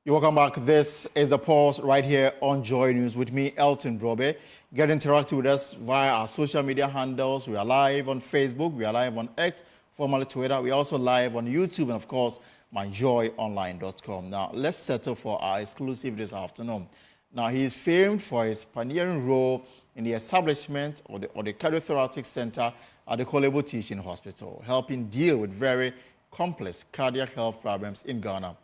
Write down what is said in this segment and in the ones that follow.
You're welcome back. This is The Pulse right here on Joy News with me, Elton Brobe. Get interactive with us via our social media handles. We are live on Facebook. We are live on X, formerly Twitter. We are also live on YouTube and, of course, myjoyonline.com. Now, let's settle for our exclusive this afternoon. Now, he is famed for his pioneering role in the establishment of the Cardiothoracic Center at the Kwabena Teaching Hospital, helping deal with very complex cardiac health problems in Ghana.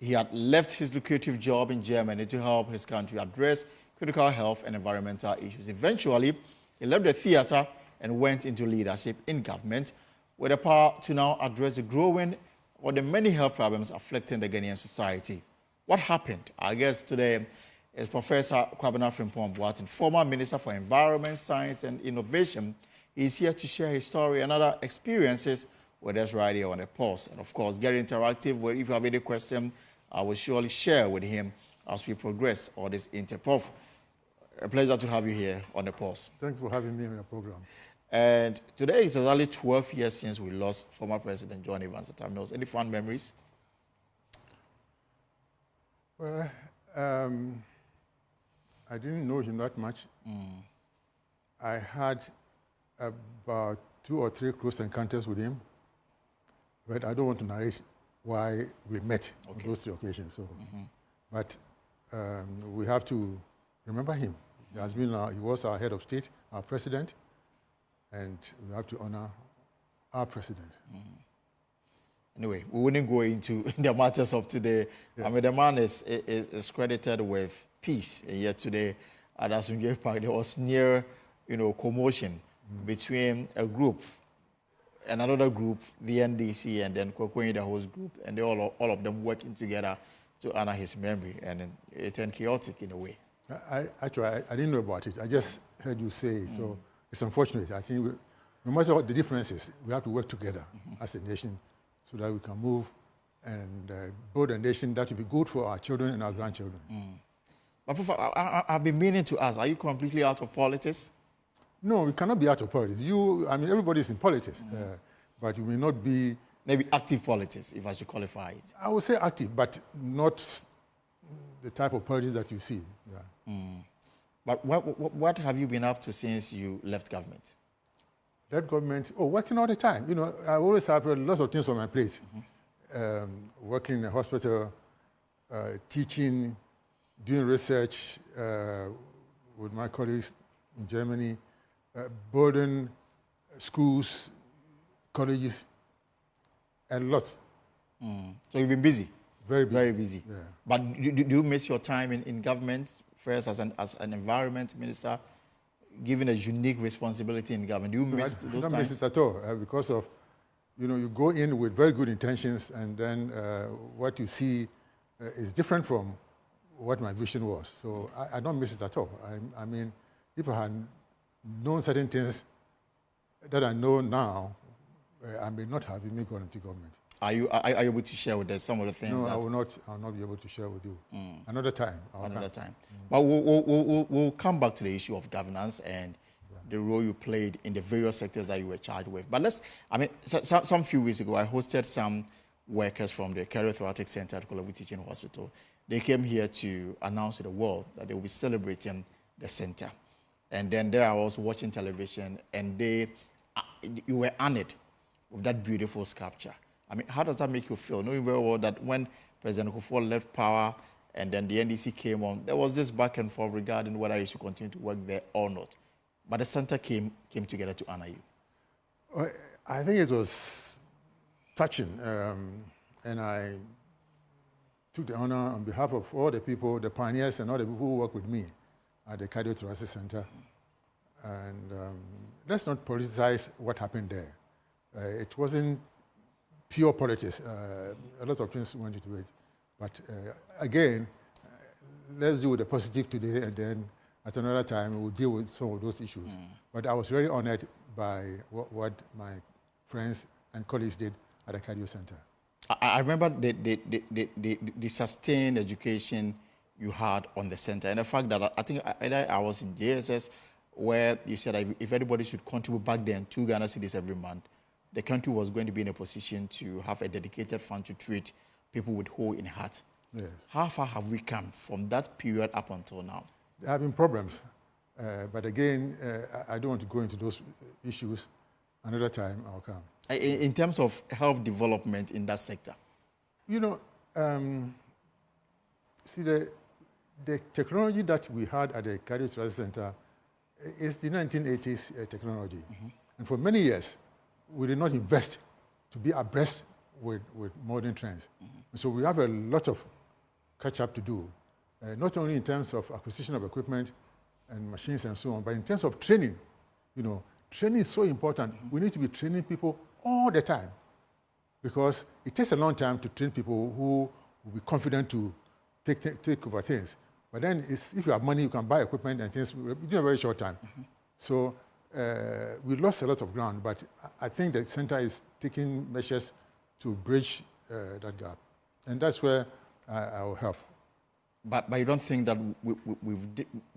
He had left his lucrative job in Germany to help his country address critical health and environmental issues. Eventually, he left the theater and went into leadership in government with the power to now address the growing or the many health problems afflicting the Ghanaian society. What happened? Our guest today is Professor Kwabena Frimpong-Boateng, former Minister for Environment, Science and Innovation. He's here to share his story and other experiences with us right here on The Pulse. And of course, get interactive. Where if you have any question, I will surely share with him as we progress on this Prof, a pleasure to have you here on The Pulse. Thank you for having me in your program. And today is exactly 12 years since we lost former President John Evans Atta Mills. Any fond memories? Well, I didn't know him that much. I had about 2 or 3 close encounters with him, but I don't want to narrate why we met on those 3 occasions. So, but we have to remember him. He has been he was our head of state, our president, and we have to honor our president. Anyway, we wouldn't go into the matters of today. Yes. I mean, the man is credited with peace, and yet today at Asunje Park there was near, commotion between a group and another group, the NDC, and then Kwabena, the host group, and they all of them working together to honor his memory, and it turned chaotic in a way. Actually, I didn't know about it. I just heard you say it, so it's unfortunate. I think no matter what the differences, we have to work together as a nation so that we can move and build a nation that will be good for our children and our grandchildren. But Prof, I've been meaning to ask, are you completely out of politics? No, we cannot be out of politics. Everybody is in politics, but you may not be... Maybe active politics, if I should qualify it. I would say active, but not the type of politics that you see. Yeah. But what have you been up to since you left government? Left government? Oh, working all the time. I always have lots of things on my plate. Working in a hospital, teaching, doing research with my colleagues in Germany, building schools, colleges, and lots. So you've been busy? Very busy. Very busy. Yeah. But do you miss your time in government, first as an environment minister, given a unique responsibility in government? Do you miss those times? I don't miss it at all, because of, you go in with very good intentions, and then what you see is different from what my vision was. So I don't miss it at all. I mean, if I had known certain things that I know now, I may not have even gone into government. Are you able to share with us some of the things? No, I will not be able to share with you. Another time. Another time. But we'll come back to the issue of governance and the role you played in the various sectors that you were charged with. But some few weeks ago, I hosted some workers from the Cardiothoracic Center at Kwabena Teaching Hospital. They came here to announce to the world that they will be celebrating the center. And then there I was watching television, and you were honored with that beautiful sculpture. I mean, how does that make you feel, knowing very well that when President Kufuor left power and then the NDC came on, there was this back and forth regarding whether you should continue to work there or not. But the center came together to honor you. I think it was touching, and I took the honor on behalf of all the people, the pioneers and all the people who work with me at the Cardiothoracic Center. And let's not politicize what happened there. It wasn't pure politics. A lot of things went into it. But again, let's do the positive today, and then at another time we'll deal with some of those issues. But I was very honored by what my friends and colleagues did at the Cardio Center. I remember the sustained education you had on the center, and the fact that I think either I was in JSS, where you said if everybody should contribute back then 2 Ghana cedis every month, the country was going to be in a position to have a dedicated fund to treat people with hole in heart Yes. How far have we come from that period up until now? There have been problems. But again, I don't want to go into those issues. Another time I'll come. In terms of health development in that sector? You know, see, the technology that we had at the Cardiothoracic Center is the 1980s technology. Mm-hmm. And for many years, we did not invest to be abreast with modern trends. Mm-hmm. So we have a lot of catch-up to do, not only in terms of acquisition of equipment and machines and so on, but in terms of training. You know, training is so important. Mm-hmm. We need to be training people all the time, because it takes a long time to train people who will be confident to take over things. But then if you have money, you can buy equipment and things in a very short time. Mm-hmm. So we lost a lot of ground, but I think the center is taking measures to bridge that gap. And that's where I will help. But you don't think that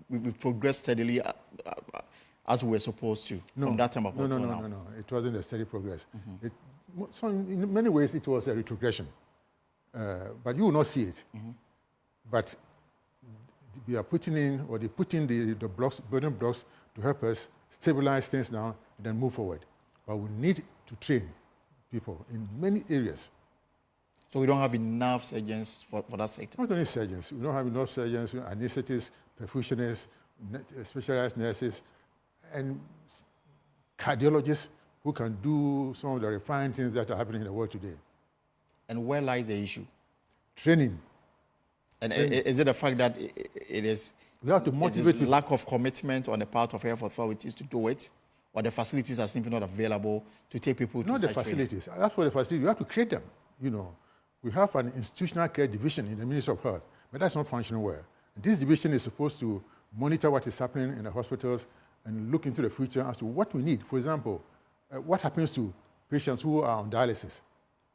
we've progressed steadily as we were supposed to from that time up until now? No. It wasn't a steady progress. Mm-hmm. So in many ways, it was a retrogression. But you will not see it. Mm-hmm. But we are putting in, or they put in the blocks, building blocks to help us stabilize things now and then move forward. But we need to train people in many areas. So we don't have enough surgeons for that sector? Not only surgeons. We don't have enough surgeons, anesthetists, perfusionists, specialized nurses, and cardiologists who can do some of the refined things that are happening in the world today. And where lies the issue? Training. And is it the fact that it is we have to motivate people. Lack of commitment on the part of health authorities to do it, or the facilities are simply not available to take people to not the facilities. That's for the facilities. You have to create them. You know, we have an institutional care division in the Ministry of Health, but that's not functioning well. This division is supposed to monitor what is happening in the hospitals and look into the future as to what we need. For example, what happens to patients who are on dialysis?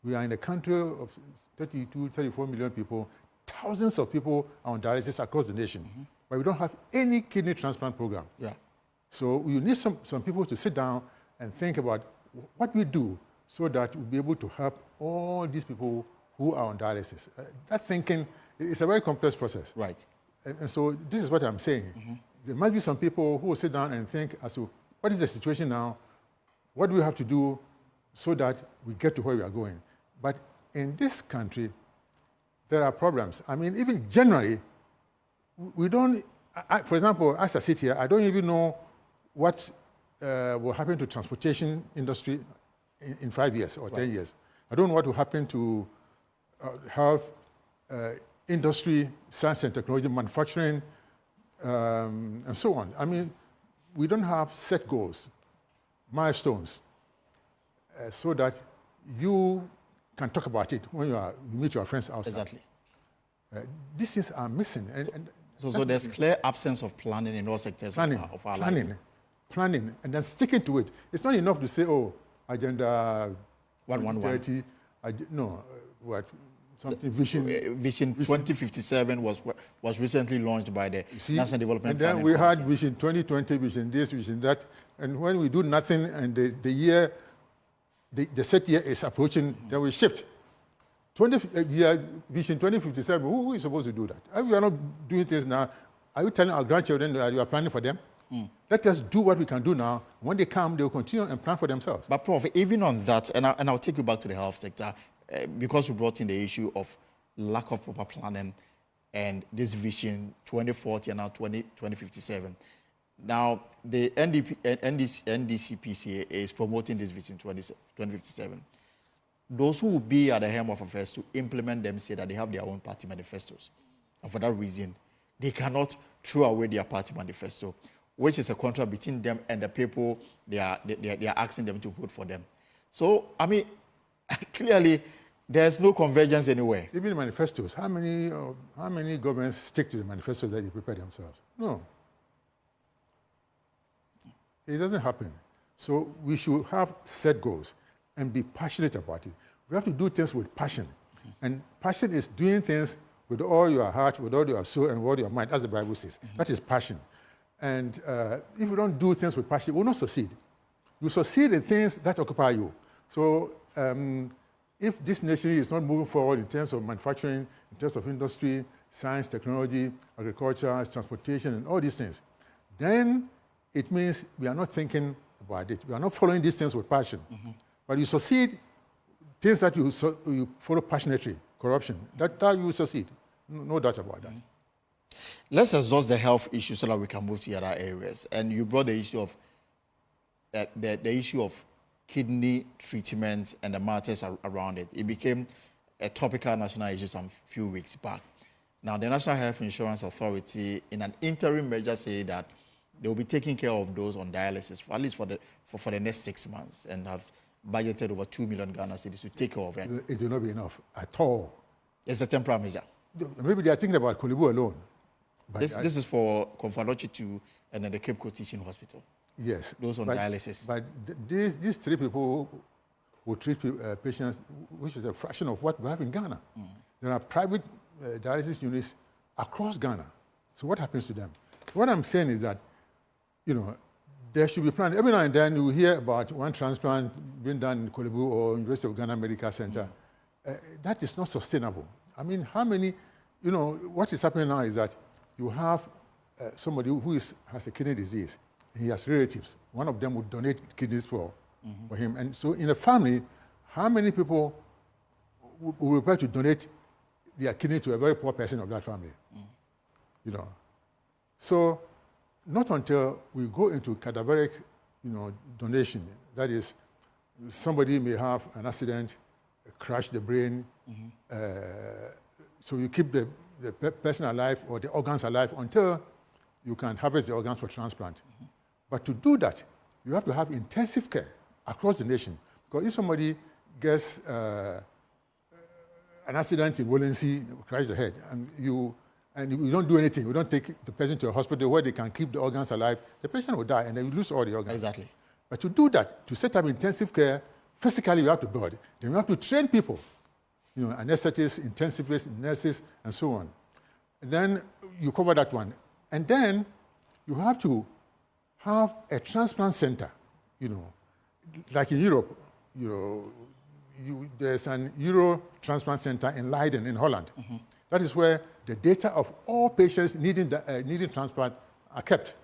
We are in a country of 32, 34 million people. Thousands of people are on dialysis across the nation, mm-hmm. but we don't have any kidney transplant program. Yeah. So you need some people to sit down and think about what we do so that we'll be able to help all these people who are on dialysis. That thinking is a very complex process. Right. And so this is what I'm saying. Mm-hmm. There must be some people who will sit down and think as to what is the situation now, what do we have to do so that we get to where we are going. But in this country, there are problems. I mean, even generally, we don't, for example, as I sit here, I don't even know what will happen to transportation industry in 5 years or 10 years. I don't know what will happen to health, industry, science and technology, manufacturing, and so on. I mean, we don't have set goals, milestones, so that you can talk about it when you meet your friends outside. Exactly. These things are missing. So there's clear absence of planning in all sectors of our life. Planning, and then sticking to it. It's not enough to say, oh, Agenda 2030, something Vision 2057 was recently launched by the National Development Plan. And then we had Vision 2020, Vision this, Vision that, and when we do nothing and the set year is approaching, then we shift. Vision 2057, who is supposed to do that? If we are not doing things now, are you telling our grandchildren that you are planning for them? Let us do what we can do now. When they come, they will continue and plan for themselves. But Prof, even on that, and I'll take you back to the health sector, because you brought in the issue of lack of proper planning and this Vision 2040 and now 2057. Now, the NDCPCA is promoting this Vision 2057. Those who will be at the helm of affairs to implement them say that they have their own party manifestos. And for that reason, they cannot throw away their party manifesto, which is a contract between them and the people they are asking them to vote for them. So, I mean, clearly, there's no convergence anywhere. Even manifestos, how many governments stick to the manifestos that they prepare themselves? No. It doesn't happen. So we should have set goals and be passionate about it. We have to do things with passion. And passion is doing things with all your heart, with all your soul, and with all your mind, as the Bible says. That is passion. And if you don't do things with passion, you will not succeed. You succeed in things that occupy you. So if this nation is not moving forward in terms of manufacturing, in terms of industry, science, technology, agriculture, transportation, and all these things, then it means we are not thinking about it. We are not following these things with passion. But you succeed, things that you follow passionately, corruption, that you succeed. No doubt about that. Let's exhaust the health issue so that we can move to other areas. And you brought the issue of the issue of kidney treatment and the matters around it. It became a topical national issue some few weeks back. Now, the National Health Insurance Authority, in an interim measure, say that they will be taking care of those on dialysis, at least for the next 6 months, and have budgeted over 2 million Ghana cedis to take care of them. It will not be enough at all. It's a temporary measure. Maybe they are thinking about Kolebu alone. But this is for Komfanochi 2 and then the Cape Coast Teaching Hospital. Yes. Those on dialysis. But these three people who treat patients, which is a fraction of what we have in Ghana. There are private dialysis units across Ghana. So what happens to them? What I'm saying is that, there should be planned. Every now and then you hear about one transplant being done in Kolebu or University of Ghana Medical Center. That is not sustainable. I mean, how many, what is happening now is that you have somebody who has a kidney disease. He has relatives. One of them would donate kidneys for him. And so in a family, how many people will prepare to donate their kidney to a very poor person of that family? So not until we go into cadaveric, donation, that is, somebody may have an accident, crash the brain, so you keep the person alive or the organs alive until you can harvest the organs for transplant. But to do that, you have to have intensive care across the nation. Because if somebody gets an accident in Wolensi, crash the head, and you don't do anything, you don't take the person to a hospital where they can keep the organs alive, the patient will die and then you lose all the organs. Exactly. But to do that, to set up intensive care, physically you have to build. Then you have to train people, anesthetists, intensivists, nurses, and so on. And then you cover that one. And then you have to have a transplant center, like in Europe, there's an Euro transplant center in Leiden in Holland. That is where the data of all patients needing transplant are kept.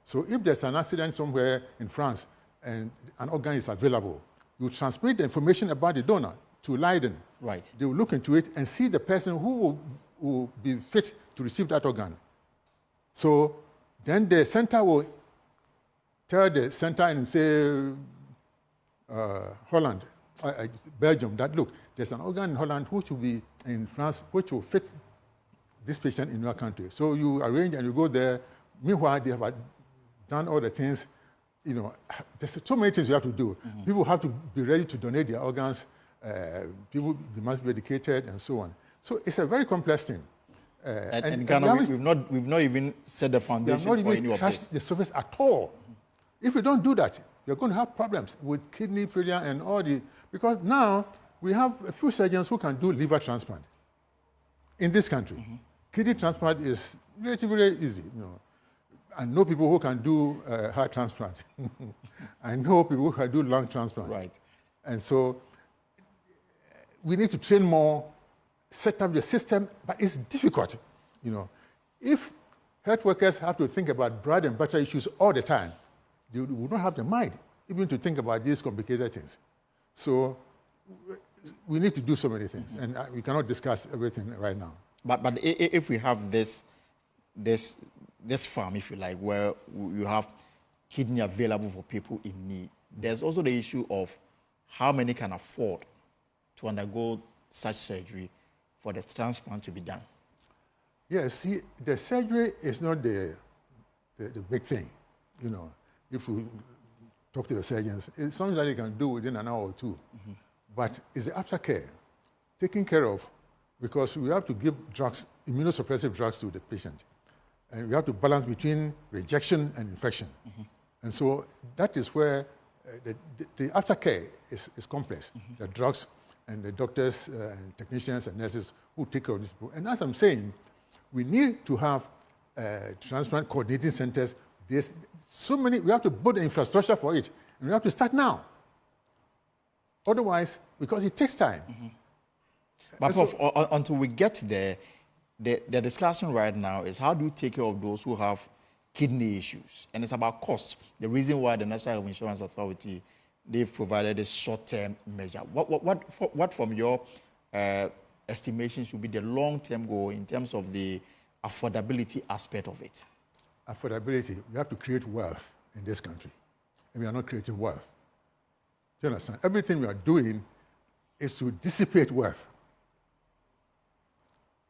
So if there's an accident somewhere in France and an organ is available, you transmit the information about the donor to Leiden. Right. They will look into it and see the person who will be fit to receive that organ. So then the center will tell the center in, say, Holland, Belgium, that look, there's an organ in Holland which will be in France, which will fit this patient in your country. So you arrange and you go there. Meanwhile, they have done all the things. There's so many things you have to do. People have to be ready to donate their organs. They must be educated and so on. So it's a very complex thing. And Ghana, we've not even set the foundation for any of this. We have not even touched the surface at all. If we don't do that, you're going to have problems with kidney failure and all the... Because now we have a few surgeons who can do liver transplant in this country. Kidney transplant is relatively easy. I know people who can do heart transplant. I know people who can do lung transplant. Right. And so we need to train more, set up the system, but it's difficult. If health workers have to think about bread and butter issues all the time, they would not have the mind even to think about these complicated things. So we need to do so many things, and we cannot discuss everything right now. But if we have this farm, if you like, where you have kidney available for people in need, there's also the issue of how many can afford to undergo such surgery for the transplant to be done. Yes, see, the surgery is not the big thing, If we talk to the surgeons, it's something that they can do within an hour or two. But it's the aftercare, taking care of, because we have to give drugs, immunosuppressive drugs to the patient. And we have to balance between rejection and infection. And so that is where the aftercare is complex. The drugs and the doctors and technicians and nurses who take care of these people. And as I'm saying, we need to have transplant coordinating centers. There's so many, we have to build the infrastructure for it, and we have to start now. Otherwise, because it takes time. But Prof, until we get there, the discussion right now is how do you take care of those who have kidney issues? And it's about cost. The reason why the National Health Insurance Authority, they've provided a short-term measure. What from your estimation should be the long-term goal in terms of the affordability aspect of it? Affordability, we have to create wealth in this country. And we are not creating wealth. Do you understand? Everything we are doing is to dissipate wealth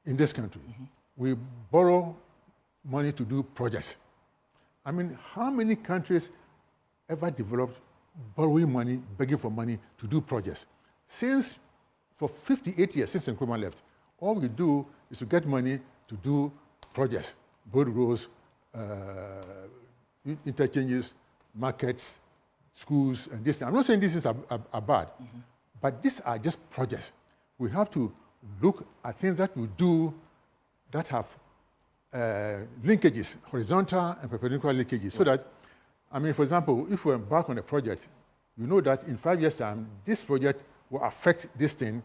in this country. We borrow money to do projects. I mean, how many countries ever developed borrowing money, begging for money to do projects? For 58 years, since Nkrumah left, all we do is to get money to do projects, build roads, interchanges, markets, schools, and this. I'm not saying this is a bad, but these are just projects. We have to look at things that we do that have linkages, horizontal and perpendicular linkages, so that, I mean, for example, if we embark on a project, you know that in 5 years' time, this project will affect this thing,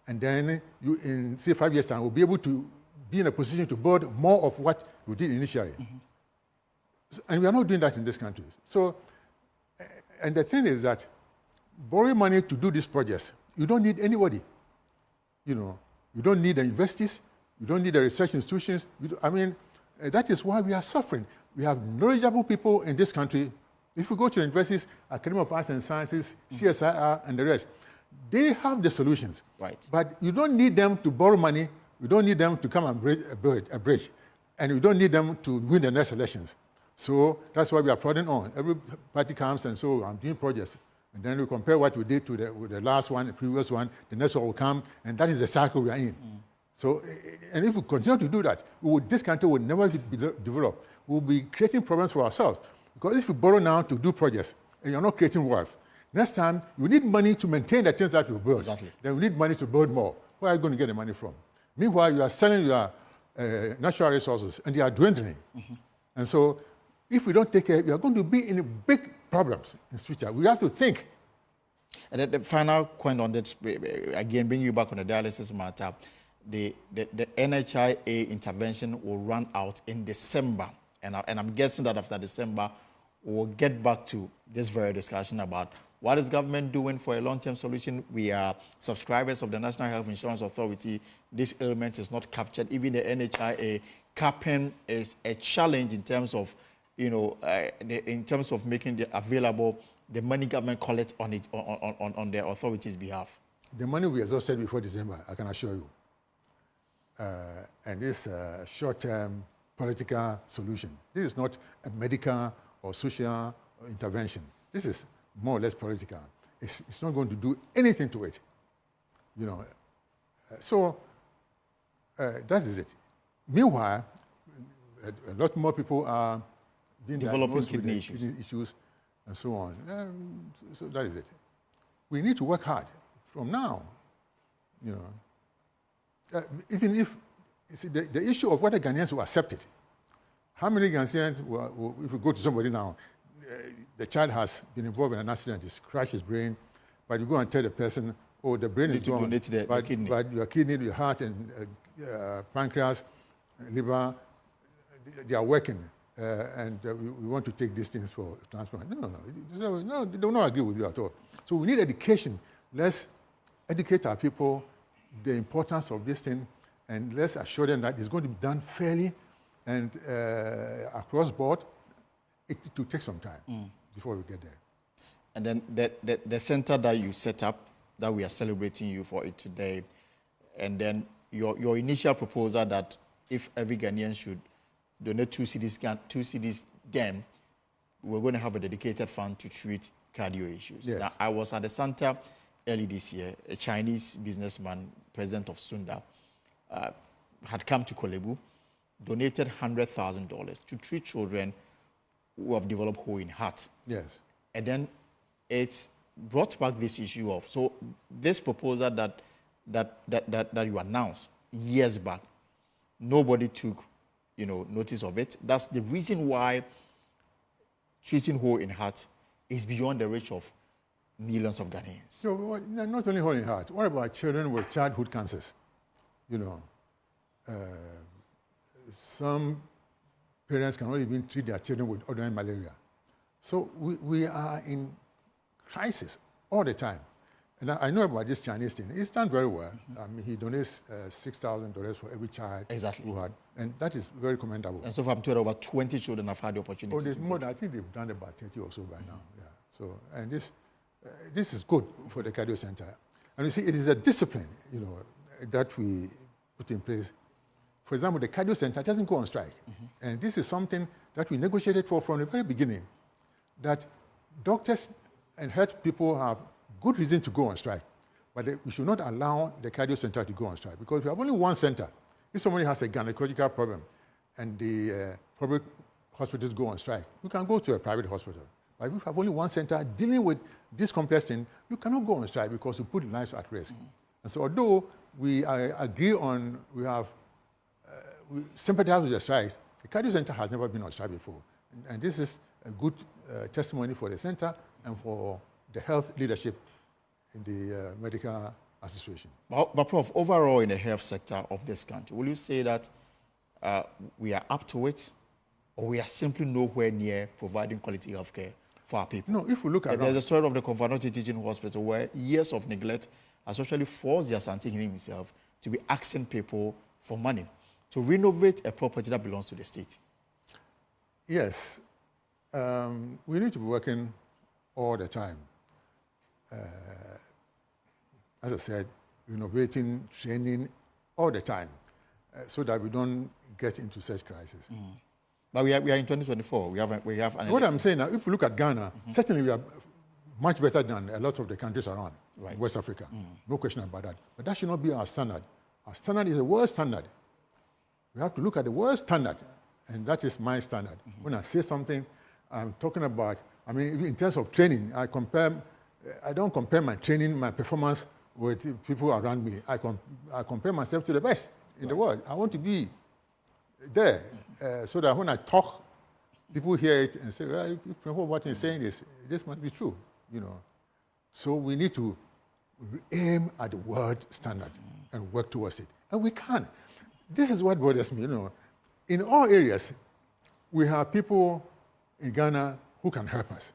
and then you, in, say, 5 years' time, will be able to be in a position to build more of what you did initially. And we are not doing that in this country. So, and the thing is that borrowing money to do these projects, you don't need anybody. You know, you don't need the investors, you don't need the research institutions. That is why we are suffering. We have knowledgeable people in this country. If you go to the universities, Academy of Arts and Sciences, CSIR, and the rest, they have the solutions. Right. But you don't need them to borrow money. You don't need them to come and build a bridge. And you don't need them to win the next elections. So that's why we are plodding on. Every party comes and so I'm doing projects. And then we compare what we did with the last one, the previous one, the next one will come, and that is the cycle we are in. So, and if we continue to do that, this country will never be developed. We will be creating problems for ourselves. Because if you borrow now to do projects, and you're not creating wealth, next time you need money to maintain the things that you build. Exactly. Then we need money to build more. Where are you going to get the money from? Meanwhile, you are selling your natural resources, and they are dwindling. And so, if we don't take care, we are going to be in big problems in the future. We have to think. And the final point on that, again, bring you back on the dialysis matter, the NHIA intervention will run out in December. And I'm guessing that after December, we'll get back to this very discussion about what is government doing for a long-term solution. We are subscribers of the National Health Insurance Authority. This element is not captured. Even the NHIA capping is a challenge in terms of, in terms of making the available the money government collects on it on the authorities' behalf. The money we exhausted before December, I can assure you. And this short-term political solution. This is not a medical or social intervention. This is more or less political. It's not going to do anything to it. So that is it. Meanwhile, a lot more people are being developing kidney issues and so on. So that is it. We need to work hard from now. Even if the issue of whether Ghanaians will accept it. How many Ghanaians if we go to somebody now, the child has been involved in an accident, he's crashed his brain, but you go and tell the person, oh, the brain is gone, but your kidney, your heart, and pancreas, liver, they are working, and we want to take these things for transplant. No, they do not agree with you at all. So we need education. Let's educate our people the importance of this thing, and let's assure them that it's going to be done fairly and across board. It will take some time before we get there. And then the center that you set up, that we are celebrating you for it today, and then your initial proposal that if every Ghanaian should donate 2 cedis again, we're going to have a dedicated fund to treat cardio issues. Yes. Now, I was at the center early this year. A Chinese businessman, president of Sunda, had come to Kolebu, donated $100,000 to treat children who have developed hole in heart. Yes. And then it's brought back this issue of, so this proposal that you announced years back, nobody took notice of it. That's the reason why treating hole in heart is beyond the reach of millions of Ghanaians. So not only hole in heart, what about children with childhood cancers? you know, some parents cannot even treat their children with ordinary malaria. So we are in crisis all the time. And I know about this Chinese thing. It's done very well. I mean, he donates $6,000 for every child who had, and that is very commendable. And so far, I'm told over 20 children have had the opportunity. Oh, there's more than, I think they've done about 30 or so by now. Yeah. So, and this is good for the cardio center. And you see, it is a discipline, you know, that we put in place. For example, the cardio center doesn't go on strike. And this is something that we negotiated for from the very beginning, that doctors and health people have good reason to go on strike, but we should not allow the cardio center to go on strike, because we have only one center. If somebody has a gynecological problem and the public hospitals go on strike, you can go to a private hospital. But if you have only one center dealing with this complex thing, you cannot go on strike because you put lives at risk. And so although we agree on, we sympathize with the strikes, the cardio center has never been on strike before. And this is a good testimony for the center and for the health leadership in the medical association. But Prof, overall in the health sector of this country, will you say that we are up to it, or we are simply nowhere near providing quality health care for our people? No, if we look around... There's a story of the Kwabena Teaching Hospital where years of neglect has actually forced the Asante himself to be asking people for money to renovate a property that belongs to the state. Yes. We need to be working all the time. As I said, renovating, training all the time, so that we don't get into such crises. But we are in 2024. We have an what I'm saying now, if we look at Ghana, certainly we are much better than a lot of the countries around West Africa. No question about that. But that should not be our standard. Our standard is a world standard. We have to look at the world standard, and that is my standard. When I say something, I'm talking about, I mean, in terms of training, I don't compare my training, my performance with people around me. I compare myself to the best in the world. I want to be there so that when I talk, people hear it and say, well, if Prof Boateng is saying this must be true, you know. So we need to aim at the world standard and work towards it. And we can. This is what bothers me, you know. In all areas, we have people in Ghana who can help us.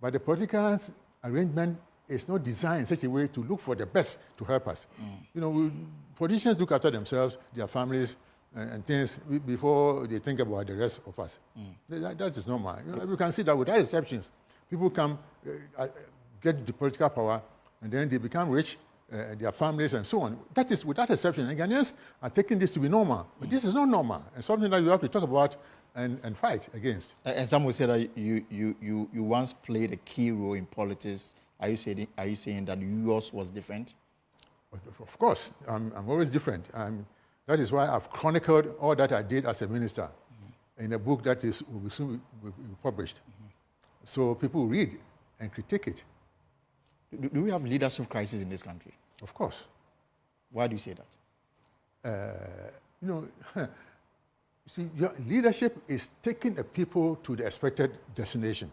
But the political arrangement is not designed in such a way to look for the best to help us. You know, politicians look after themselves, their families, and things before they think about the rest of us. That is normal. You know, you can see that without exceptions. People come, get the political power, and then they become rich, their families and so on. That is without exception. And Ghanaians are taking this to be normal. But this is not normal. And something that you have to talk about and fight against. And some would say that you once played a key role in politics. Are you saying that yours was different? Of course. I'm always different. That is why I've chronicled all that I did as a minister in a book that will soon be published. So people read and critique it. Do we have leadership crisis in this country? Of course. Why do you say that? You know, see, your leadership is taking a people to the expected destination.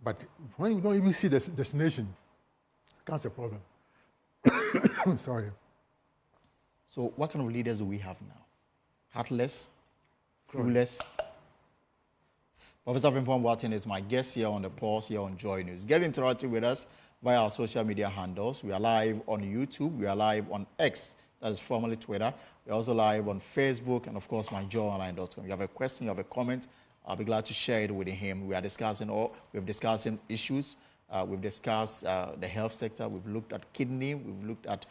But when you don't even see the destination, that's a problem. Sorry. So what kind of leaders do we have now? Heartless? Clueless? Professor Frimpong-Boateng is my guest here on the Pulse, here on Joy News. Get interactive with us via our social media handles. We are live on YouTube. We are live on X, that is formerly Twitter. We're also live on Facebook and, of course, myjoyonline.com. You have a question, you have a comment, I'll be glad to share it with him. We've discussed issues. We've discussed the health sector. We've looked at kidney. We've looked at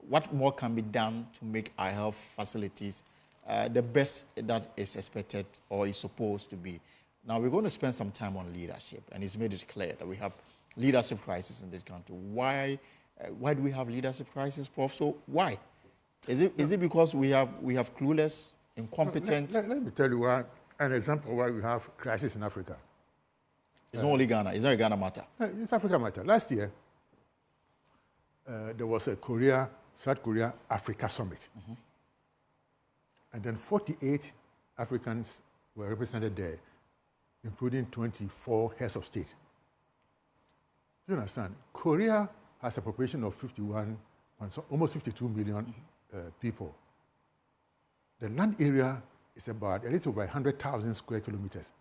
what more can be done to make our health facilities the best that is expected or is supposed to be. Now, we're going to spend some time on leadership, and it's made it clear that we have leadership crisis in this country. Why do we have leadership crisis, Prof? So why? Is it because we have clueless, incompetent? Let me tell you an example why we have crisis in Africa. It's not only Ghana. It's not a Ghana matter. It's Africa matter. Last year, there was a South Korea Africa summit. And then 48 Africans were represented there, including 24 heads of state. Do you understand? Korea has a population of 51, almost 52 million people. The land area is about a little over 100,000 square kilometers.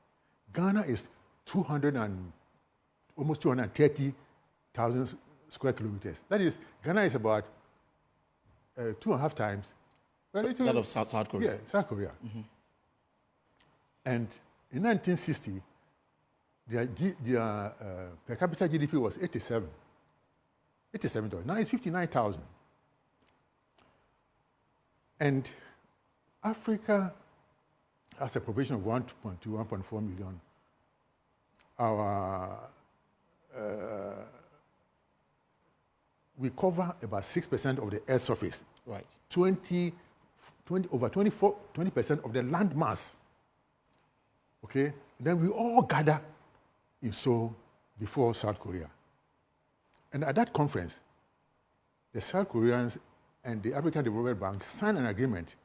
Ghana is almost 230,000 square kilometers. That is, Ghana is about 2.5 times that of South Korea. Yeah, South Korea. And in 1960, their per capita GDP was $87. Now it's 59,000. And Africa has a population of 1.2, 1.4 million. We cover about 6% of the Earth's surface. Right. 20% of the land mass. Okay? Then we all gather in Seoul before South Korea. And at that conference, the South Koreans and the African Development Bank signed an agreement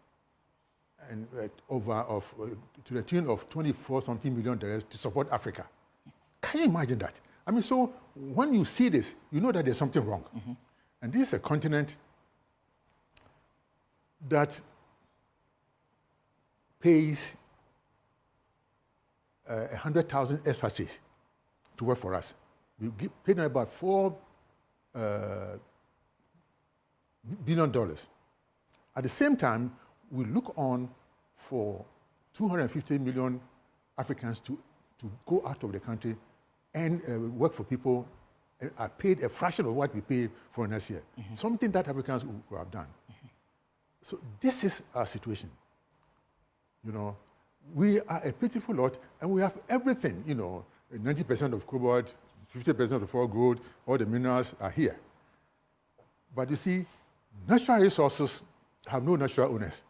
and to the tune of $24-something million to support Africa. Can you imagine that? I mean, so when you see this, you know that there's something wrong. And this is a continent that pays 100,000 expatriates to work for us. We pay them about $4 billion. At the same time, we look on for 250 million Africans to go out of the country and work for people and are paid a fraction of what we paid for next year. Something that Africans would have done. So this is our situation. You know, we are a pitiful lot, and we have everything. You know, 90% of cobalt, 50% of all gold, all the minerals are here. But you see, natural resources have no natural owners.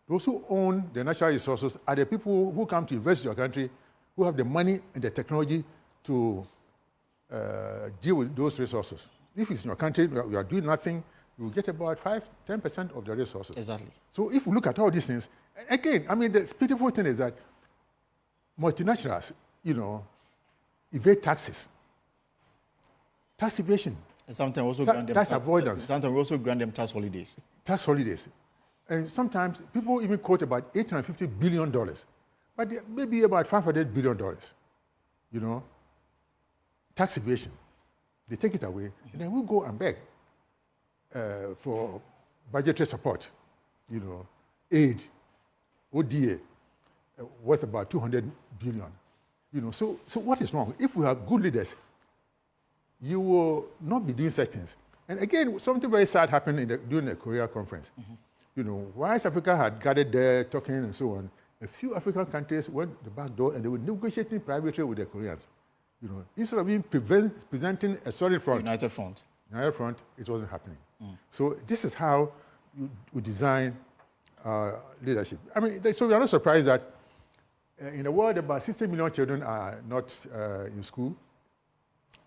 Those who own the natural resources are the people who come to invest in your country, who have the money and the technology to deal with those resources. If it's in your country, you are doing nothing, you will get about 5-10% of the resources. Exactly. So if we look at all these things, again, I mean, the pitiful thing is that multinationals, you know, evade taxes. Tax evasion. And sometimes also grant them tax avoidance. Sometimes we also grant them tax holidays. Tax holidays. And sometimes people even quote about $850 billion, but maybe about $500 billion, you know, tax evasion. They take it away, and then we go and beg for budgetary support, you know, aid, ODA, worth about $200 billion. You know, so what is wrong? If we have good leaders, you will not be doing such things. And again, something very sad happened during the Korea conference. You know, whilst Africa had gathered there talking and so on, a few African countries went the back door and they were negotiating privately with the Koreans. You know, instead of being presenting a solid front, United Front, it wasn't happening. So this is how we design leadership. I mean, so we are not surprised that in the world about 60 million children are not in school,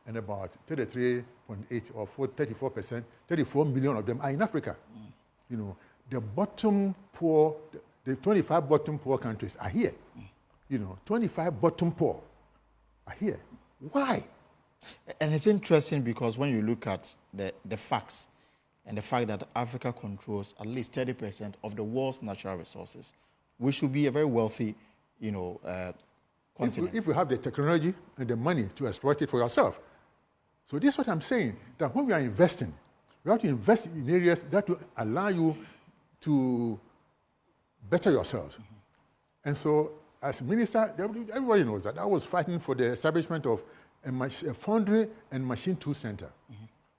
and about 33.8 or 34%, 34 million of them are in Africa. You know, the bottom poor, the 25 bottom poor countries are here. You know, 25 bottom poor are here. Why? And it's interesting because when you look at the facts and the fact that Africa controls at least 30% of the world's natural resources, we should be a very wealthy, you know, continent. If we have the technology and the money to exploit it for yourself. So this is what I'm saying, that when we are investing, we have to invest in areas that will allow you to better yourselves. And so as minister, everybody knows that I was fighting for the establishment of a foundry and machine tool center.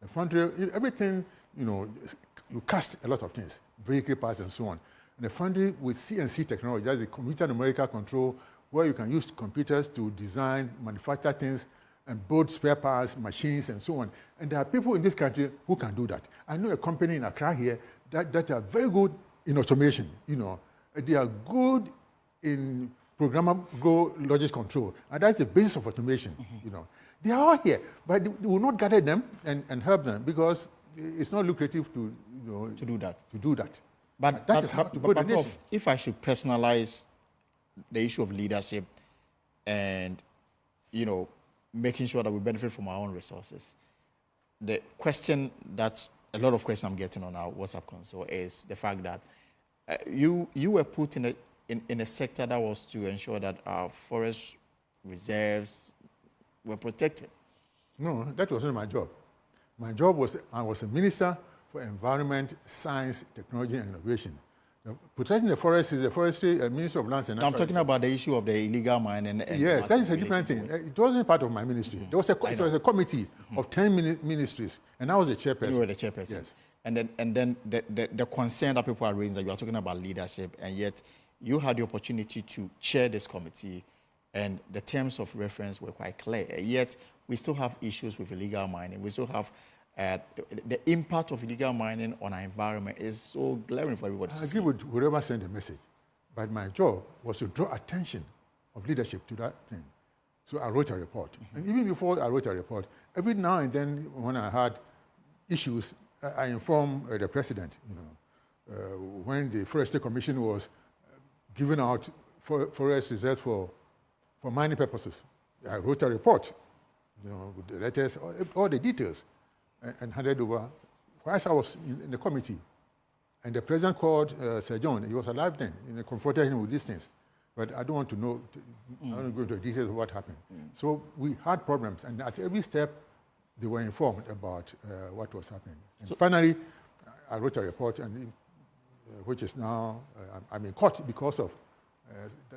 A foundry, everything, you know, you cast a lot of things, vehicle parts and so on. And a foundry with CNC technology, that's the computer numerical control, where you can use computers to design, manufacture things, and build spare parts, machines, and so on. And there are people in this country who can do that. I know a company in Accra here that are very good in automation, you know. They are good in programmable logic control, and that's the basis of automation, you know. They are all here, but we will not gather them and help them because it's not lucrative to, you know, to do that. But that is how to build a nation. Prof, if I should personalize the issue of leadership and, you know, making sure that we benefit from our own resources, the question that a lot of questions I'm getting on our WhatsApp console is the fact that you were put in a sector that was to ensure that our forest reserves were protected. No, that wasn't my job. My job was, I was a minister for environment, science, technology, and innovation. Protecting the forest is the forestry Minister of Lands and Natural I'm talking about the issue of the illegal mining. And yes, that is a different thing. It wasn't part of my ministry. There was a committee of 10 ministries, and I was the chairperson. You were the chairperson. Yes. And then the concern that people are raising, that you are talking about leadership, and yet you had the opportunity to chair this committee, and the terms of reference were quite clear. Yet we still have issues with illegal mining. We still have the impact of illegal mining on our environment is so glaring for everybody to see. I agree with whoever sent the message, but my job was to draw attention of leadership to that thing. So I wrote a report. And even before I wrote a report, every now and then when I had issues, I informed the president. When the Forestry Commission was giving out forest reserves for mining purposes, I wrote a report, with the letters, all the details, and handed over. Whilst I was in the committee, and the president called Sir John, he was alive then, and confronted him with these things. But I don't want to know, I don't go into the details of what happened. So we had problems, and at every step, they were informed about what was happening. And so finally, I wrote a report, and which is now, I'm in court because of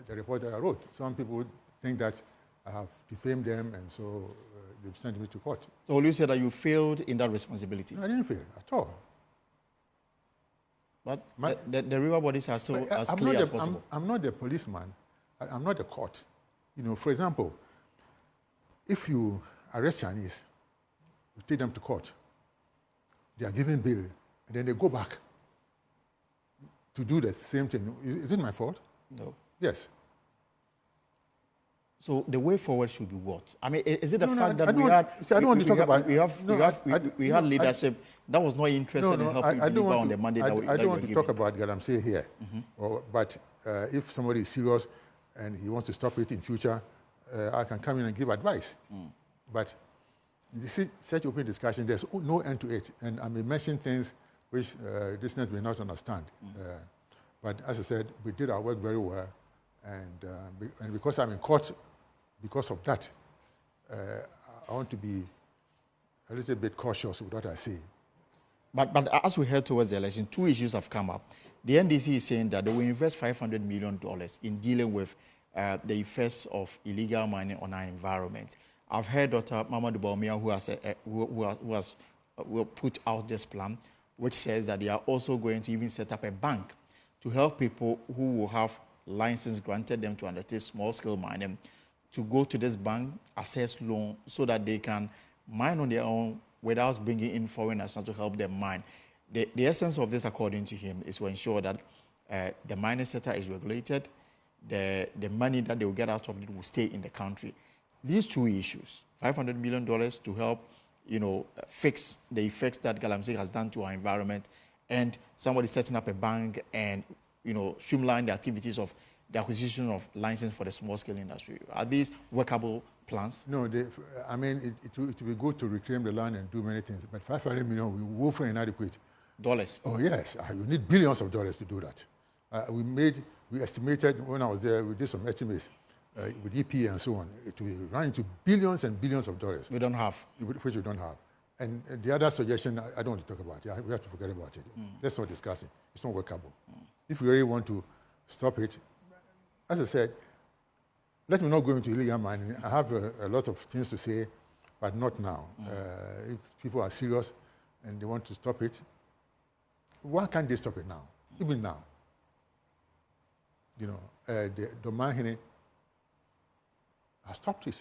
the report that I wrote. Some people think that I have defamed them, and so they've sent me to court. So will you say that you failed in that responsibility? No, I didn't fail at all. But the river bodies are still as clear as possible. I'm not the policeman. I'm not the court. For example, if you arrest Chinese, you take them to court, they are given bail, and then they go back to do the same thing. Is it my fault? No. Yes. So the way forward should be what? I mean, is it the fact that we had leadership that was not interested in helping deliver on the mandate that we I don't want to talk about Galamsey here. But if somebody is serious and he wants to stop it in future, I can come in and give advice. But you see, such open discussion, there's no end to it. And I may mention things which listeners may not understand. But as I said, we did our work very well. And because I'm in court, because of that, I want to be a little bit cautious with what I say. But as we head towards the election, two issues have come up. The NDC is saying that they will invest $500 million in dealing with the effects of illegal mining on our environment. I've heard Dr. Mamadou Bawumia, who has put out this plan, which says that they are also going to even set up a bank to help people who will have license granted them to undertake small-scale mining to go to this bank, access loan, so that they can mine on their own without bringing in foreign nationals to help them mine. The essence of this, according to him, is to ensure that the mining sector is regulated, the money that they will get out of it will stay in the country. These two issues, $500 million to help, fix the effects that Galamsey has done to our environment, and somebody setting up a bank and streamline the activities of the acquisition of license for the small-scale industry. Are these workable plans? No, it will be good to reclaim the land and do many things, but $500 million will be woefully inadequate. Dollars? Oh, yes. You need billions of dollars to do that. We estimated, when I was there, we did some estimates with EP and so on. It will run into billions and billions of dollars. We don't have. Which we don't have. And the other suggestion, I don't want to talk about it. We have to forget about it. Let's not discuss it. It's not workable. If we really want to stop it, as I said, let me not go into illegal mining. I have a lot of things to say, but not now. If people are serious and they want to stop it, why can't they stop it now? Even now. The Domahine has stopped it.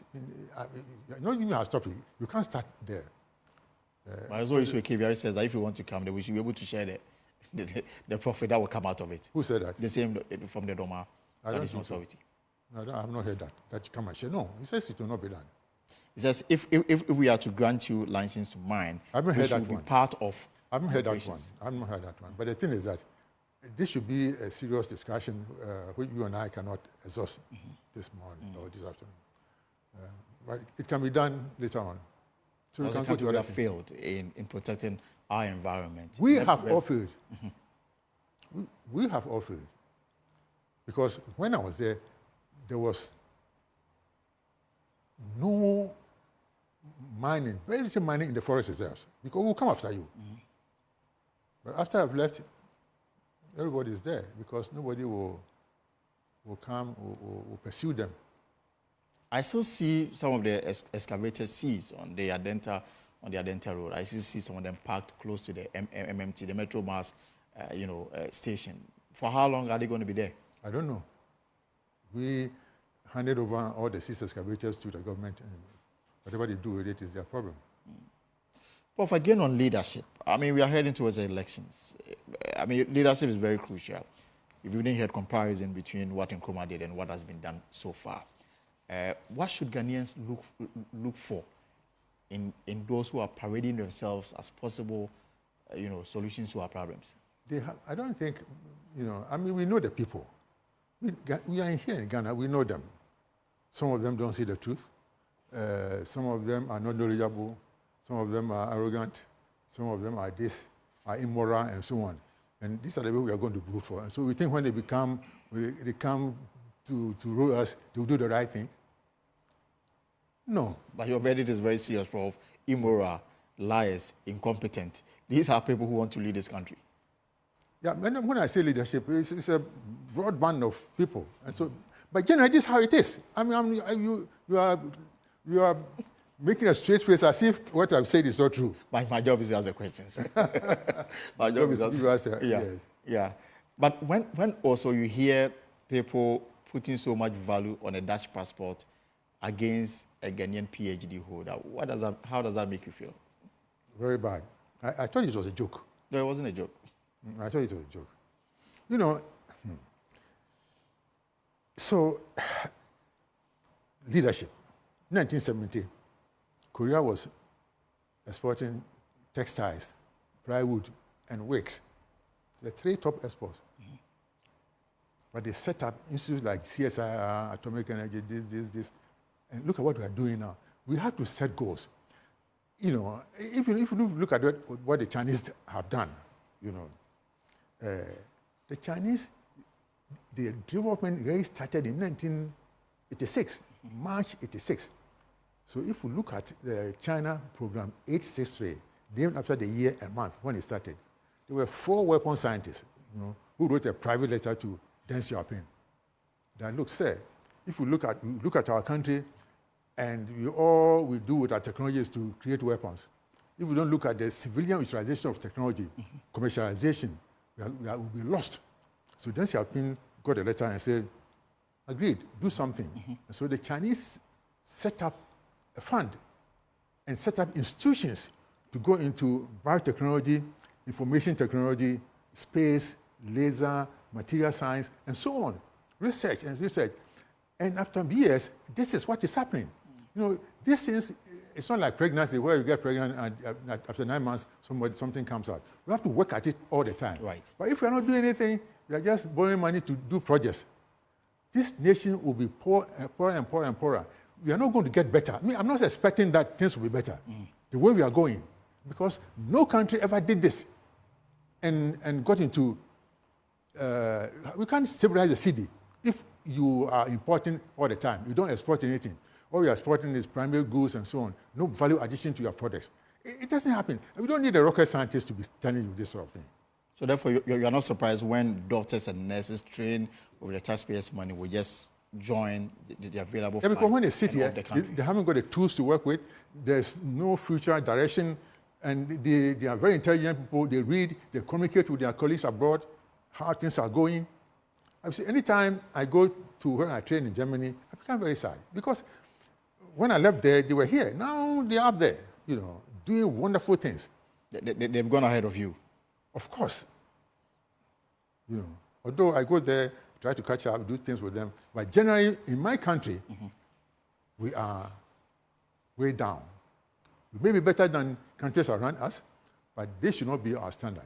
Not even has stopped it. You can't start there. As always, KVR says that if you want to come, then we should be able to share the profit that will come out of it. Who said that? The same from the Doma Traditional Authority. No, I have not heard that. That you come and share. No, he says it will not be done. He says if we are to grant you license to mine, I haven't heard that should be one. part of. I haven't heard that one. I haven't heard that one. But the thing is that this should be a serious discussion which you and I cannot exhaust this morning or this afternoon. But it can be done later on. So Because the country would have failed in protecting our environment. We have offered. We have offered. Because when I was there, there was no mining, very little mining in the forest reserves, because we'll come after you. But after I've left, everybody is there, because nobody will come or will pursue them. I still see some of the excavated seas on the Adenta Road. I still see some of them parked close to the MMT, the Metro Mass, station. For how long are they going to be there? I don't know. We handed over all the sea excavators to the government, and whatever they do with it is their problem. Prof, again on leadership. I mean, we are heading towards the elections. I mean, leadership is very crucial. If you didn't hear comparison between what Nkrumah did and what has been done so far, what should Ghanaians look for in those who are parading themselves as possible, solutions to our problems? I don't think, I mean, we know the people. We are here in Ghana, we know them. Some of them don't see the truth. Some of them are not knowledgeable. Some of them are arrogant. Some of them are immoral, and so on. And these are the people we are going to vote for. And so we think when they come to rule us, they will do the right thing. No. But your verdict is very serious, Prof. Immoral, liars, incompetent. These are people who want to lead this country. Yeah, when I say leadership, it's a broad band of people. And so, but generally, this is how it is. I mean, you are making a straight face as if what I've said is not true. My job is to answer questions. My job is to answer. Yes. Yeah. But when also you hear people putting so much value on a Dutch passport against a Ghanaian PhD holder, how does that make you feel? Very bad. I thought it was a joke. No, it wasn't a joke. I thought it was a joke. So, leadership. 1970, Korea was exporting textiles, plywood, and wigs. The three top exports. But they set up institutes like CSIR, Atomic Energy, this. And look at what we are doing now. We have to set goals. If you look at what the Chinese have done, the Chinese, the development really started in 1986, March 86. So if we look at the China program 863, named after the year and month when it started, there were 4 weapon scientists, who wrote a private letter to Deng Xiaoping. That look, sir, if we look at our country, and all we do with our technology is to create weapons. If we don't look at the civilian utilization of technology, commercialization, we'll be lost. So Deng Xiaoping got a letter and said, agreed, do something. And so the Chinese set up a fund and set up institutions to go into biotechnology, information technology, space, laser, material science, and so on. Research. And after years, this is what is happening. This is, it's not like pregnancy where you get pregnant and after 9 months, something comes out. We have to work at it all the time. Right. But if we're not doing anything, we are just borrowing money to do projects. This nation will be poor and poorer and poorer and poorer. We are not going to get better. I mean, I'm not expecting that things will be better the way we are going, because no country ever did this and got into, we can't stabilize the city if you are importing all the time. You don't export anything. All you're exporting is primary goods and so on. No value addition to your products. It doesn't happen. We don't need a rocket scientist to be telling you this sort of thing. So therefore, you're not surprised when doctors and nurses trained with the taxpayers' money will just join the available funds. Because when they sit here, they haven't got the tools to work with. There's no future direction. And they are very intelligent people. They read, they communicate with their colleagues abroad, how things are going. Anytime I go to where I train in Germany, I become very sad. Because when I left there, they were here. Now they're up there, doing wonderful things. They've gone ahead of you. Of course. Although I go there, try to catch up, do things with them. But generally, in my country, we are way down. We may be better than countries around us, but they should not be our standard.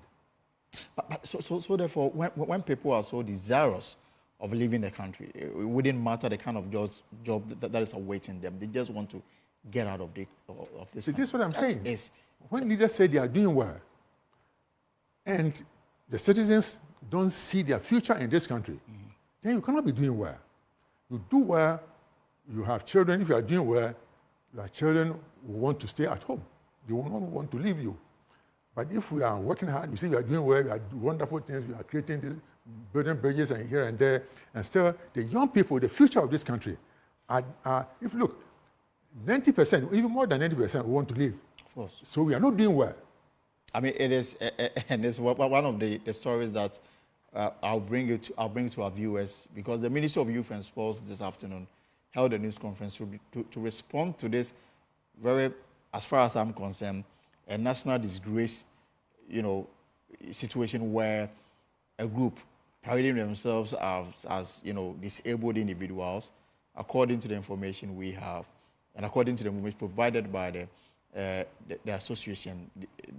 So therefore, when people are so desirous of leaving the country, it wouldn't matter the kind of job that is awaiting them. They just want to get out of this. See, this is what I'm saying. When leaders say they are doing well, and the citizens don't see their future in this country, then you cannot be doing well. You do well, you have children. If you are doing well, your children will want to stay at home. They will not want to leave you. But if we are working hard, we see we are doing well, we are doing wonderful things, we are creating this, building bridges and here and there, and still the young people, the future of this country, if you look, 90%, even more than 90% want to leave. Of course. So we are not doing well. I mean, it is, and it's one of the stories that I'll bring to our viewers, because the Ministry of Youth and Sports this afternoon held a news conference to respond to this very, as far as I'm concerned, a national disgrace, situation where a group parading themselves as disabled individuals, according to the information we have, and according to the information provided by the association,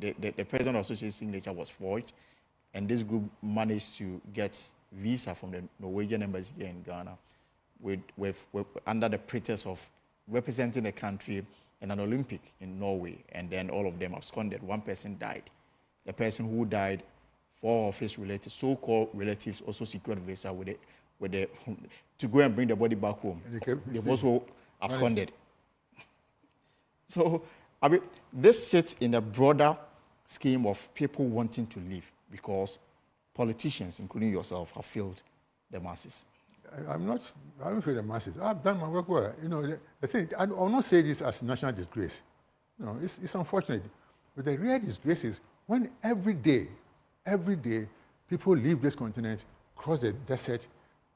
the president of the association signature was forged, and this group managed to get visa from the Norwegian embassy here in Ghana with under the pretext of representing the country in an Olympic in Norway, and then all of them absconded. One person died. The person who died, 4 of his relatives, so-called relatives, also secured visa to go and bring the body back home. They also absconded. So, I mean, this sits in a broader scheme of people wanting to leave because politicians, including yourself, have failed the masses. I haven't failed the masses. I've done my work well. The thing, I will not say this as national disgrace. It's unfortunate. But the real disgrace is when every day, people leave this continent, cross the desert,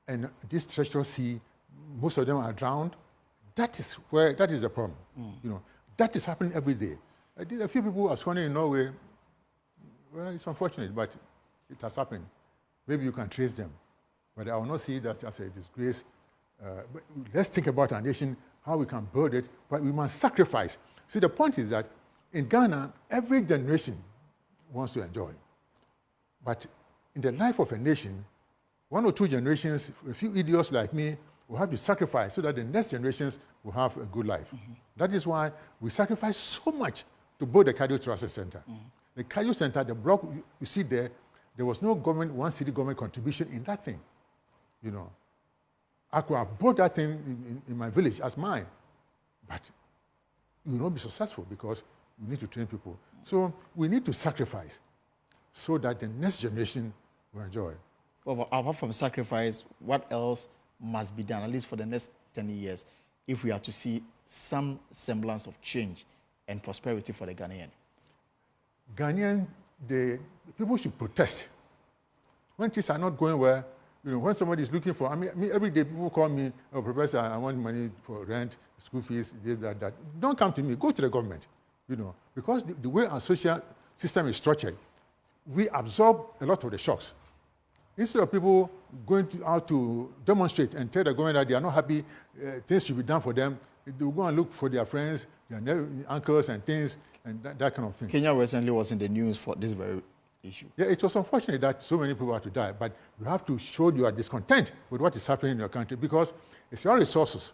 and this treacherous sea, most of them are drowned. That is the problem. That is happening every day. A few people are sworn in Norway. Well, it's unfortunate, but it has happened. Maybe you can trace them. But I will not see that as a disgrace. But let's think about our nation, how we can build it, but we must sacrifice. See, the point is that in Ghana, every generation wants to enjoy. But in the life of a nation, 1 or 2 generations, a few idiots like me, will have to sacrifice so that the next generations will have a good life. That is why we sacrifice so much to build the Cardiothoracic Center. The Cardio Center, the block you see there was no government, one city government contribution in that thing. I could have bought that thing in my village as mine, but you will not be successful because you need to train people. So we need to sacrifice so that the next generation will enjoy. Well, apart from sacrifice, what else must be done, at least for the next 10 years, if we are to see some semblance of change and prosperity for the Ghanaian? The people should protest. When things are not going well, when somebody is looking for, every day people call me, "Oh, Professor, I want money for rent, school fees, this, that." Don't come to me, go to the government, because the way our social system is structured, we absorb a lot of the shocks. Instead of people going out to demonstrate and tell the government that they are not happy, things should be done for them, they will go and look for their friends, their uncles and things, and that kind of thing. Kenya recently was in the news for this very issue. Yeah, it was unfortunate that so many people had to die, but you have to show you are discontent with what is happening in your country because it's your resources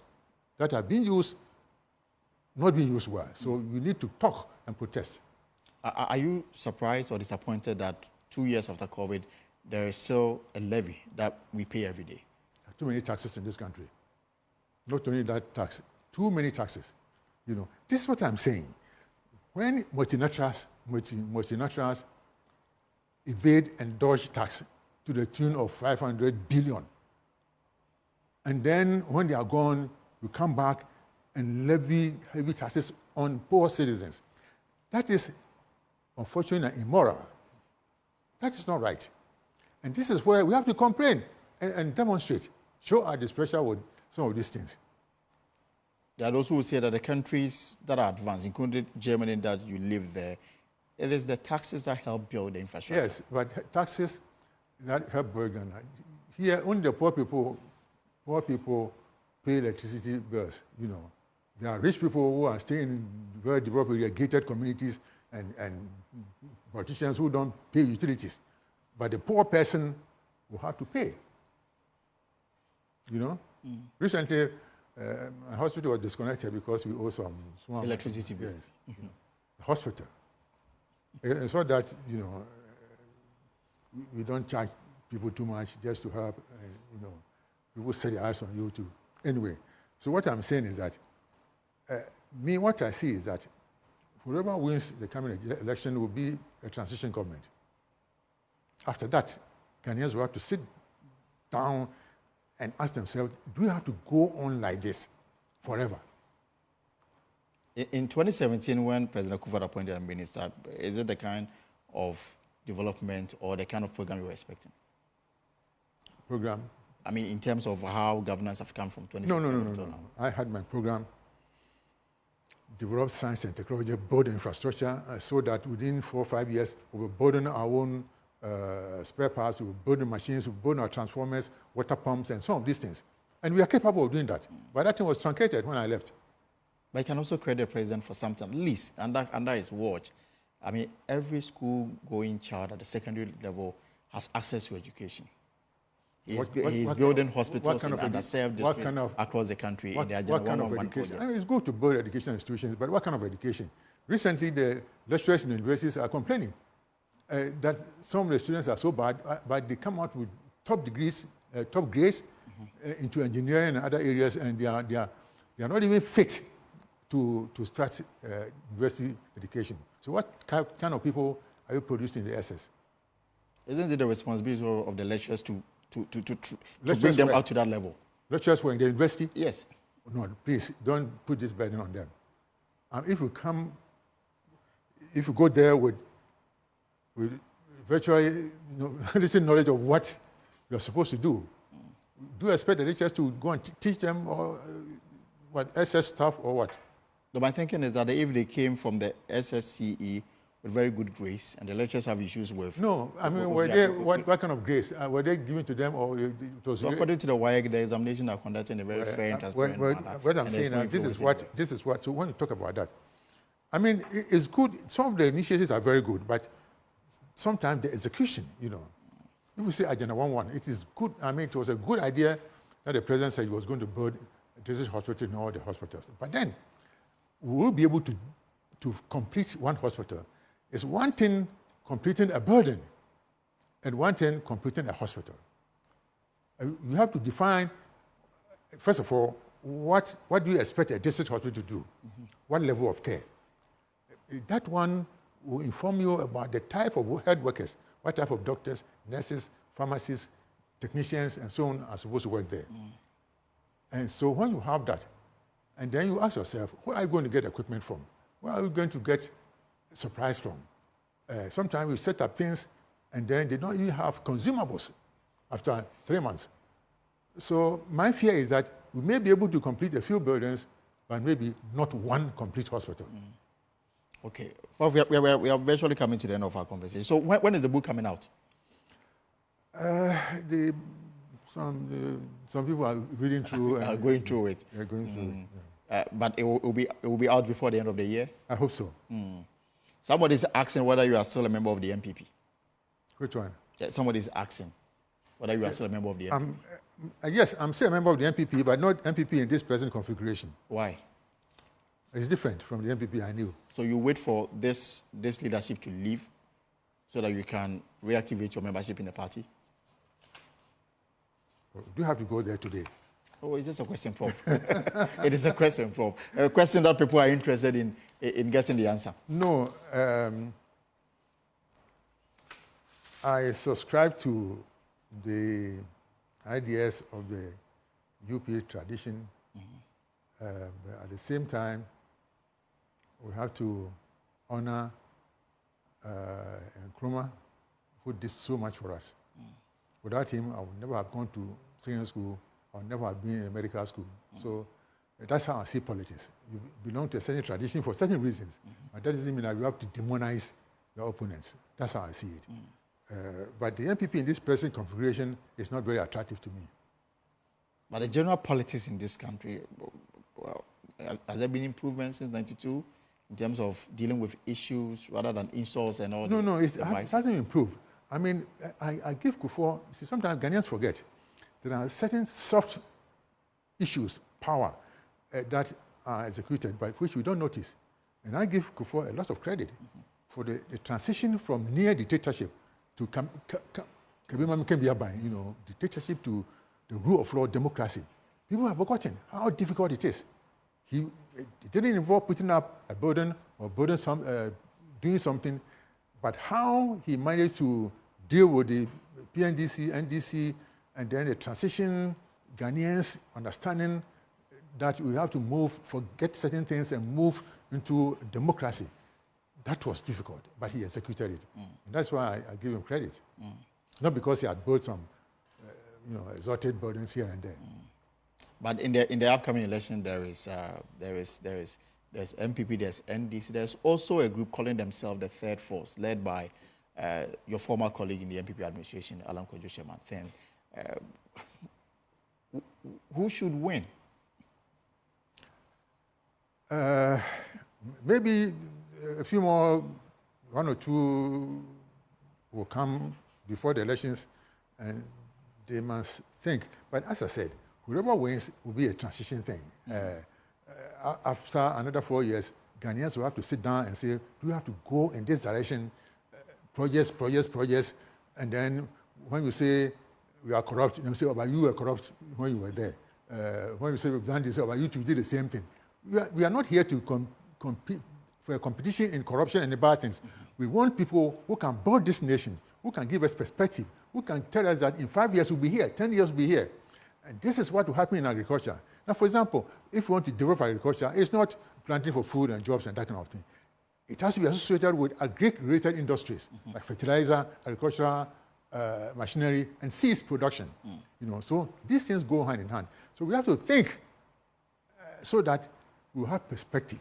that are being used, not being used well. So you need to talk and protest. Are you surprised or disappointed that 2 years after COVID, there is still a levy that we pay every day? Too many taxes in this country. Not only that tax, too many taxes. This is what I'm saying. When multinationals evade and dodge tax to the tune of 500 billion, and then when they are gone, you come back and levy heavy taxes on poor citizens. That is unfortunate and immoral. That is not right. And this is where we have to complain and demonstrate, show our displeasure with some of these things. There are those who will say that the countries that are advanced, including Germany, that you live there, it is the taxes that help build the infrastructure. Yes, but taxes that help build Ghana. Here, only the poor people pay electricity bills. There are rich people who are staying in very developed, gated communities and politicians who don't pay utilities. But the poor person will have to pay. Recently, a hospital was disconnected because we owe some small electricity bill. Yes. The hospital. So that, we don't charge people too much just to have, people set their eyes on you too. Anyway, so what I'm saying is that, what I see is that whoever wins the coming election will be a transition government. After that, Ghanaians will have to sit down and ask themselves, do we have to go on like this forever? In 2017, when President Kufuor appointed a minister, is it the kind of development or the kind of program you were expecting? Program? I mean, in terms of how governance have come from 2017 No. I had my program, develop science and technology, build infrastructure, so that within 4 or 5 years, we will build our own spare parts, we will build machines, we will build our transformers, water pumps, and some of these things. And we are capable of doing that. But that thing was truncated when I left. But you can also credit the president for something, at least under his watch. I mean, every school-going child at the secondary level has access to education. He's building hospitals in underserved districts across the country in the Agenda 111 project. I mean, it's good to build education institutions, but what kind of education? Recently, the lecturers in the universities are complaining that some of the students are so bad, but they come out with top degrees, top grades into engineering and other areas, and they are not even fit to start university education. So what kind of people are you producing in the SS? Isn't it the responsibility of the lecturers to bring them out to that level? Lecturers were in the university? Yes. No, please, don't put this burden on them. If you go there with virtually little knowledge of what you're supposed to do you expect the lecturers to go and teach them or what, SS stuff or what? So my thinking is that if they came from the SSCE with very good grace, and the lecturers have issues with... No, I mean, what kind of grace? Were they given to them, or it was... So according to the WIEC, the examination are conducted in a very fair and transparent manner. What I'm saying now, this is what, so when you talk about that, I mean, it's good, some of the initiatives are very good, but sometimes the execution, If we say Agenda 111, it is good, I mean, it was a good idea that the president said he was going to build a district hospital in all the hospitals. But then, we will be able to complete one hospital. It's one thing completing a building and one thing completing a hospital. You have to define, first of all, what do you expect a district hospital to do? What level of care? That one will inform you about the type of health workers, what type of doctors, nurses, pharmacists, technicians, and so on are supposed to work there. And so when you have that, and then you ask yourself, where are you going to get equipment from? Where are you going to get supplies from? Sometimes we set up things and then they don't even have consumables after 3 months. So my fear is that we may be able to complete a few buildings, but maybe not one complete hospital. Okay. Well, we are virtually coming to the end of our conversation. So when is the book coming out? Some people are reading through. Are going through it. They're going through it. Yeah. But it will be out before the end of the year? I hope so. Somebody's asking whether you are still a member of the MPP. Which one? Yeah, somebody's asking whether you are still a member of the MPP. Yes, I'm still a member of the MPP, but not MPP in this present configuration. Why? It's different from the MPP I knew. So you wait for this leadership to leave so that you can reactivate your membership in the party? Do you have to go there today? Oh, it's just a question, Prof. It is a question, Prof. A question that people are interested in getting the answer. No. I subscribe to the ideas of the UP tradition. But at the same time, we have to honor Nkrumah, who did so much for us. Without him, I would never have gone to senior school. I would never have been in a medical school. So that's how I see politics. You belong to a certain tradition for certain reasons. But that doesn't mean that you have to demonize your opponents. That's how I see it. But the MPP in this present configuration is not very attractive to me. But the general politics in this country, well, has there been improvements since '92 in terms of dealing with issues rather than insults and all? No, it hasn't improved. I mean, I give Kufuor, see, sometimes Ghanaians forget there are certain soft issues, power, that are executed, but which we don't notice. And I give Kufuor a lot of credit for the transition from near dictatorship to dictatorship to the rule of law, democracy. People have forgotten how difficult it is. It didn't involve putting up a burden or doing something, but how he managed to deal with the PNDC, NDC, and then the transition, Ghanaians understanding that we have to forget certain things and move into democracy. That was difficult, but he executed it. And that's why I give him credit. Not because he had built some exalted burdens here and there. But in the upcoming election, there's MPP, there's NDC, there's also a group calling themselves the Third Force, led by your former colleague in the MPP administration, Kwabena Frimpong-Boateng. Who should win? Maybe a few more, one or two will come before the elections, and they must think. But as I said, whoever wins will be a transition thing. After another 4 years, Ghanaians will have to sit down and say, do we have to go in this direction? Projects, and then when you say we are corrupt, you say, oh, but you were corrupt when you were there. When you say we've done this, oh, but you two did the same thing. We are not here to compete for a competition in corruption and the bad things. We want people who can build this nation, who can give us perspective, who can tell us that in 5 years we'll be here, 10 years we'll be here. And this is what will happen in agriculture. Now, for example, if we want to develop agriculture, it's not planting for food and jobs and that kind of thing. It has to be associated with agri-related industries, like fertilizer, agricultural machinery, and seeds production. So these things go hand in hand. So we have to think so that we have perspective,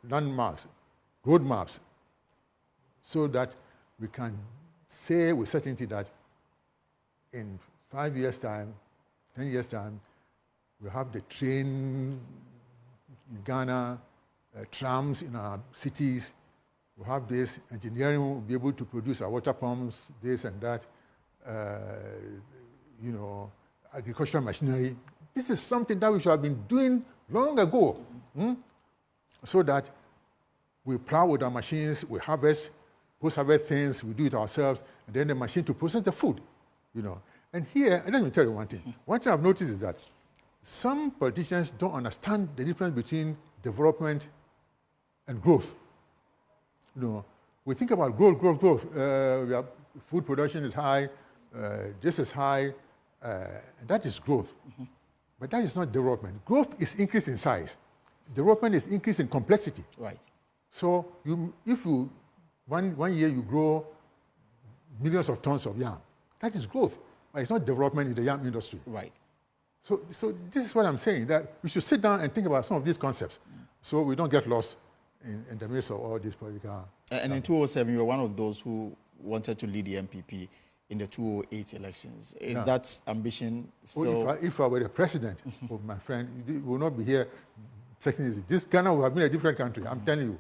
landmarks, roadmaps, so that we can say with certainty that in 5 years' time, 10 years' time, we have the train in Ghana, trams in our cities, we have this, engineering will be able to produce our water pumps, this and that, agricultural machinery. This is something that we should have been doing long ago, so that we plow with our machines, we harvest, post-harvest things, we do it ourselves, and then the machine to process the food, And here, and let me tell you one thing. One thing I've noticed is that some politicians don't understand the difference between development and growth. We think about growth. Food production is high, this is high, that is growth. But that is not development. Growth is increase in size. Development is increase in complexity. Right. So if one year you grow millions of tons of yam, that is growth. But it's not development in the yam industry. Right. So this is what I'm saying, that we should sit down and think about some of these concepts so we don't get lost in the midst of all these political... And in 2007, you were one of those who wanted to lead the MPP in the 2008 elections. Is that ambition still... If I were the president of my friend, we will not be here checking this. This Ghana would have been a different country, I'm telling you.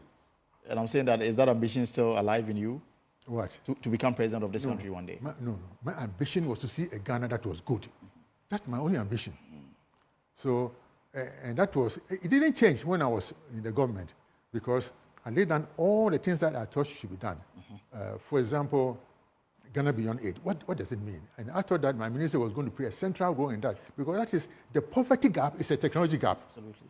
And I'm saying that, is that ambition still alive in you? What? To become president of this country one day? No. My ambition was to see a Ghana that was good. That's my only ambition. So, and that was... It didn't change when I was in the government, because I laid down all the things that I thought should be done. For example, Ghana Beyond Aid. What does it mean? And I thought that my minister was going to play a central role in that, because that is, the poverty gap is a technology gap. Absolutely.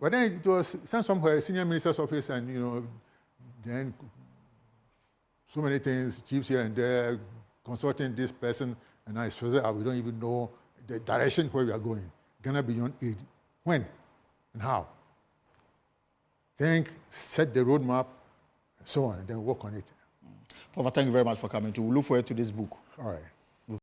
But then it was sent somewhere, senior minister's office, and, then so many things, chiefs here and there, consulting this person, and I suppose we don't even know the direction where we are going. Ghana Beyond Aid. When and how? Think, set the roadmap, and so on, and then work on it. Prof, thank you very much for coming to. We look forward to this book. All right.